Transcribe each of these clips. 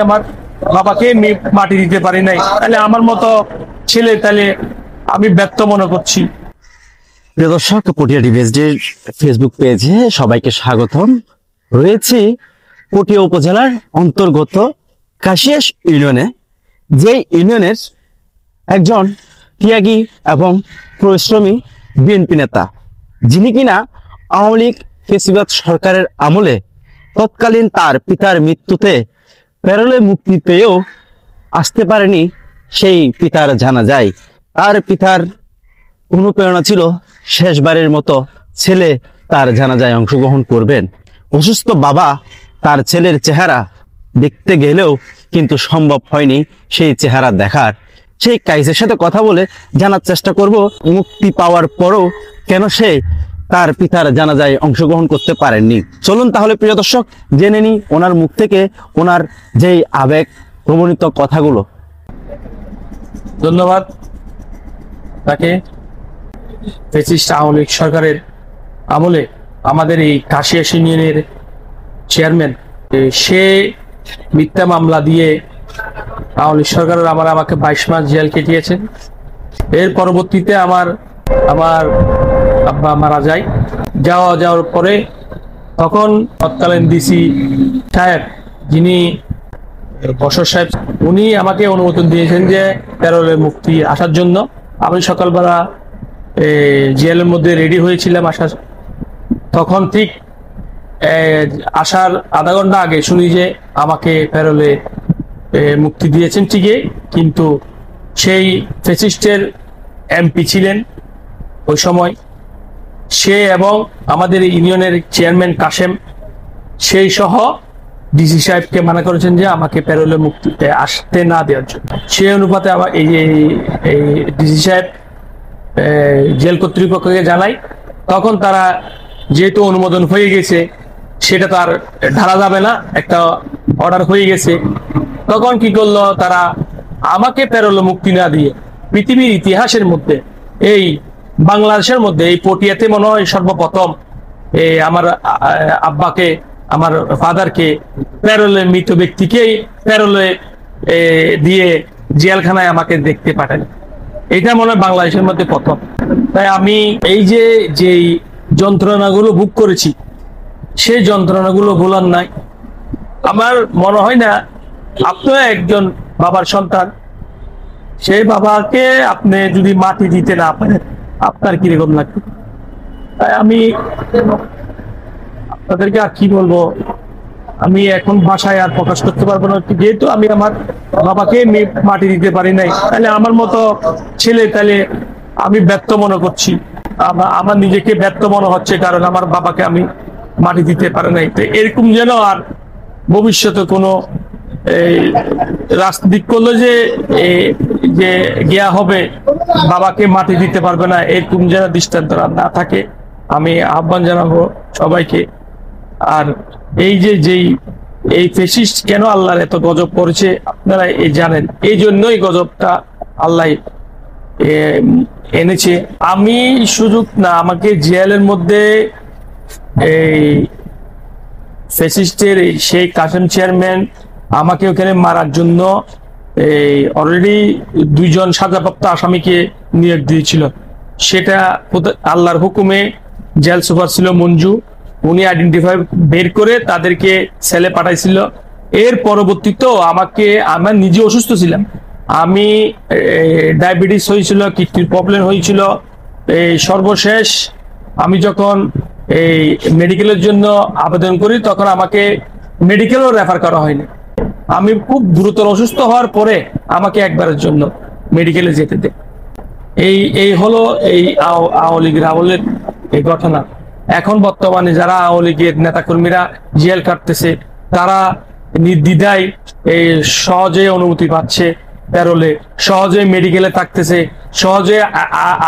আমার বাবাকে মাটি দিতে পারি নাই, তাহলে আমার মতো ছেলে তাহলে আমি ব্যর্থ মনে করছি। প্রিয় দর্শক, পটিয়া ডিভিএসডির ফেসবুক পেজে সবাইকে স্বাগতম। রয়েছে পটিয়া উপজেলার অন্তর্গত কাশিয়াস ইউনিয়নে, যে ইউনিয়নের একজন ত্যাগী এবং পরিশ্রমী বিএনপি নেতা, যিনি কিনা আওয়ামী লীগ ফ্যাসিবাদ সরকারের আমলে তৎকালীন তার পিতার মৃত্যুতে প্যারোলে মুক্তি পেয়েও আসতে পারেনি সেই পিতার জানাজায়। তার পিতার অনুপ্রেরণা ছিল শেষবারের মতো ছেলে তার জানাজায় অংশগ্রহণ করবেন। অসুস্থ বাবা তার ছেলের চেহারা দেখতে গেলেও কিন্তু সম্ভব হয়নি সেই চেহারা দেখার। সেই কাইসের সাথে কথা বলে জানার চেষ্টা করব, মুক্তি পাওয়ার পরও কেন সে তার পিতার জানাজায় অংশগ্রহণ করতে পারেননি। চলুন তাহলে প্রিয় দর্শক, জেনে নি ওনার মুখ থেকে ওনার যেই আবেগ প্রবণিত কথাগুলো। ধন্যবাদ তাকে। ফ্যাসিস্ট আওয়ামী লীগ সরকারের আমলে আমাদের এই কাশিয়াস ইউনিয়নের চেয়ারম্যান, সে মিথ্যা মামলা দিয়ে আওয়ামী লীগ সরকারের আমাকে 22 মাস জেল কেটিয়েছেন। এর পরবর্তীতে আমার আব্বা মারা যায়। যাওয়ার পরে তখন তৎকালীন ডিসি সাহেব, যিনি বসর সাহেব, উনি আমাকে অনুমোদন দিয়েছেন যে প্যারোলে মুক্তি আসার জন্য। আমি সকালবেলা জেলের মধ্যে রেডি হয়েছিলাম আসার, তখন ঠিক আসার আধা ঘন্টা আগে শুনি যে আমাকে প্যারোলে মুক্তি দিয়েছেন ঠিকই, কিন্তু সেই ফ্যাসিস্টের এমপি ছিলেন ওই সময়, সে এবং আমাদের ইউনিয়নের চেয়ারম্যান কাশেম, সেই সহ ডিসি সাহেবকে মানা করেছেন যে আমাকে প্যারোলে মুক্তিতে আসতে না দেওয়ার জন্য। সেই অনুপাতে আমার এই ডিসি সাহেব জেল কর্তৃপক্ষকে জানাই। তখন তারা যেহেতু অনুমোদন হয়ে গেছে, সেটা তো আর ঢালা যাবে না, একটা অর্ডার হয়ে গেছে। তখন কি করলো তারা, আমাকে প্যারোলে মুক্তি না দিয়ে পৃথিবীর ইতিহাসের মধ্যে, এই বাংলাদেশের মধ্যে, এই পটিয়াতে মনে হয় সর্বপ্রথম আমার আব্বাকে, আমার ফাদারকে প্যারোলে, মৃত ব্যক্তিকেই প্যারোলে দিয়ে জেলখানায় আমাকে দেখতে পাঠান। এটা মনে হয় বাংলাদেশের মধ্যে প্রথম। তাই আমি এই যে যন্ত্রণাগুলো ভোগ করেছি, সেই যন্ত্রণাগুলো ভোলার নাই। আমার মনে হয় না, আপনিও একজন বাবার সন্তান, সেই বাবাকে আপনি যদি মাটি দিতে না পারেন, আপনার কিরকম লাগবে? তাই আমি আপনাদেরকে আর কি বলবো, আমি এখন ভাষায় আর প্রকাশ করতে পারবো না। যেহেতু আমি আমার বাবাকে মাটি দিতে পারি নাই, তাহলে আমার মতো ছেলে তাহলে আমি ব্যর্থ মনে করছি। আমার নিজেকে ব্যর্থ মনে হচ্ছে, কারণ আমার বাবাকে আমি মাটি দিতে পারি নাই। তো এরকম যেন আর ভবিষ্যতে কোনো রাজনীতি করলো যে গিয়া হবে, বাবাকে মাটি দিতে পারবে না, এরকম যেন দৃষ্টান্ত না থাকে, আমি আহ্বান জানাবো সবাইকে। আর এই ফ্যাসিস্ট কেন আল্লাহর এত গজব করেছে আপনারা জানেন, এই জন্যই গজবটা আল্লাহ এনেছে। আমি সুযোগ না, আমাকে জেলের মধ্যে এই ফ্যাসিস্টের সেই কাশেম চেয়ারম্যান আমাকে ওখানে মারার জন্য অলরেডি 2 জন সাজাপ্রাপ্ত আসামিকে নিয়োগ দিয়েছিল। সেটা আল্লাহর হুকুমে জেল সুপার ছিল মঞ্জু, উনি আইডেন্টিফাই বের করে তাদেরকে সেলে পাঠাইছিল। এর পরবর্তীতেও আমার নিজে অসুস্থ ছিলাম, আমি ডায়াবেটিস হয়েছিল, কিডনির প্রবলেম হয়েছিল। সর্বশেষ আমি যখন এই মেডিকেলের জন্য আবেদন করি, তখন আমাকে মেডিকেলও রেফার করা হয়নি। আমি খুব গুরুতর অসুস্থ হওয়ার পরে আমাকে একবারের জন্য মেডিকেলে যেতে দেয়। এই হলো এই আওয়ামী লীগের আমলের এই ঘটনা। এখন বর্তমানে যারা আওয়ামী লীগের নেতাকর্মীরা জেল কাটতেছে, তারা নির্দ্বিধায় সহজে অনুমতি পাচ্ছে প্যারোলে, সহজে মেডিকেলে থাকতেছে, সহজে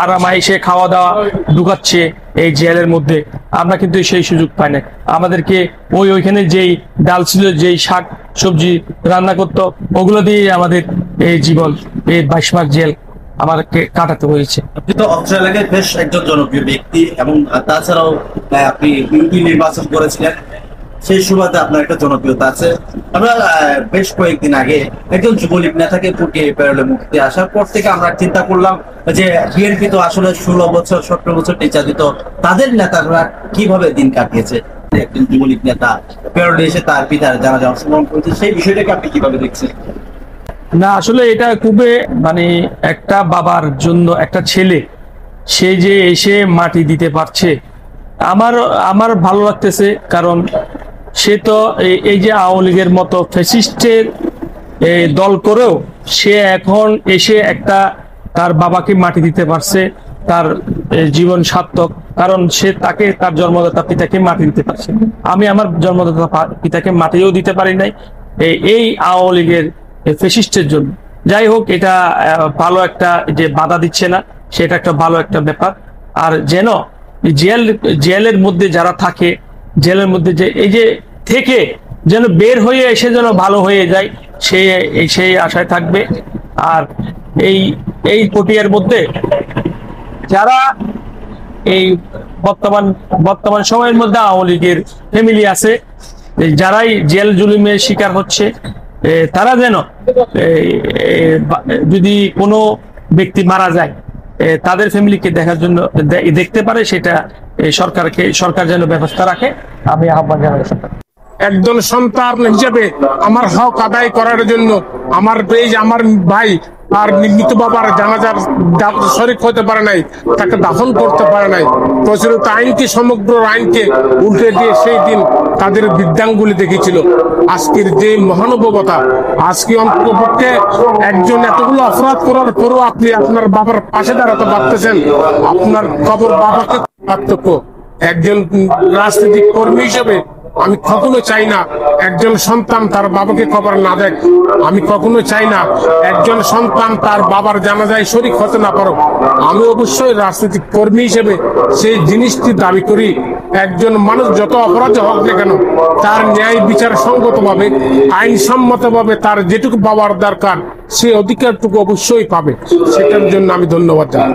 আরামাইসে খাওয়া দাওয়া ঢুকাচ্ছে এই জেলের মধ্যে। আমরা কিন্তু সেই সুযোগ পাই না। আমাদেরকে ওইখানে যেই ডাল ছিল, যেই শাক সবজি রান্না করতো, ওগুলো দিয়ে আমাদের এই জীবন, এই 22 মাস জেল আমাকে কাটাতে হয়েছে। আপনি তো অত্র এলাকায় বেশ একজন জনপ্রিয় ব্যক্তি এবং তাছাড়াও আপনি ইউপি নির্বাচন করেছিলেন, সেই সুবাদে আপনার একটা জনপ্রিয়তা আছে। আমরা বেশ কয়েকদিন আগে একজন যুবলীগ নেতাকে পুটিয়ে প্যারোলে মুক্তি আসার পর থেকে আমরা চিন্তা করলাম যে বিএনপি তো আসলে 16 বছর 17 বছর নির্যাতিত, তাদের নেতারা কিভাবে দিন কাটিয়েছে। একজন যুবলীগ নেতা প্যারোলে এসে তার পিতার জানাজা অংশগ্রহণ করেছে, সেই বিষয়টাকে আপনি কিভাবে দেখছেন? না, আসলে এটা খুবই মানে একটা বাবার জন্য একটা ছেলে সে যে এসে মাটি দিতে পারছে, আমার আমার ভালো লাগতেছে। কারণ সে তো এই যে আওয়ামী লীগের মতো ফ্যাসিস্টের দল করেও সে এখন এসে একটা তার বাবাকে মাটি দিতে পারছে, তার জীবন সার্থক। কারণ সে তাকে তার জন্মদাতা পিতাকে মাটি দিতে পারছে। আমি আমার জন্মদাতা পিতাকে মাটিও দিতে পারি নাই এই আওয়ামী লীগের ফ্যাসিস্টের জন্য। যাই হোক, এটা ভালো একটা যে বাধা দিচ্ছে না, সেটা একটা ভালো একটা ব্যাপার। আর যেন জেলের মধ্যে যারা থাকে, জেলের মধ্যে যে এই যে থেকে যেন বের হয়ে এসে যেন ভালো হয়ে যায়, সেই আশায় থাকবে। আর এই পটিয়ার মধ্যে যারা এই বর্তমান সময়ের মধ্যে আওয়ামী লীগের ফ্যামিলি আছে, যারাই জেল জুলুমের শিকার হচ্ছে, তারা যেন যদি কোনো ব্যক্তি মারা যায় তাদের ফ্যামিলিকে দেখার জন্য দেখতে পারে, সেটা সরকার যেন ব্যবস্থা রাখে। আমি আহ্বান জানাই সরকার। একজন সন্তান হিসেবে আমার হক আদায় করার জন্য আমার ভাই আর মৃত বাবার জানাজার শরীক হতে পারে নাই, তাকে দাফন করতে পারে নাই। প্রচলিত আইনকে, সমগ্র আইনকে উল্টে দিয়ে সেই দিন তাদের বৃদ্ধাঙ্গুলি দেখেছিল। আজকের যে মহানুভবতা, আজকে অন্ততপক্ষে একজন এতগুলো অপরাধ করার পরও আপনি আপনার বাবার পাশে দাঁড়াতে পারতেছেন, আপনার কবর বাবাকে পার্থক্য। একজন রাজনৈতিক কর্মী হিসেবে আমি কখনো চাই না একজন সন্তান তার বাবাকে কবর না দেখ। আমি কখনো চাই না একজন সন্তান তার বাবার জানাজায় শরীক হতে না পারো। আমি অবশ্যই রাজনৈতিক কর্মী হিসেবে সেই জিনিসটি দাবি করি, একজন মানুষ যত অপরাধ হোক না কেন, তার ন্যায় বিচার সঙ্গতভাবে, আইনসম্মতভাবে তার যেটুকু পাওয়ার দরকার সেই অধিকারটুকু অবশ্যই পাবে। সেটার জন্য আমি ধন্যবাদ জানাই।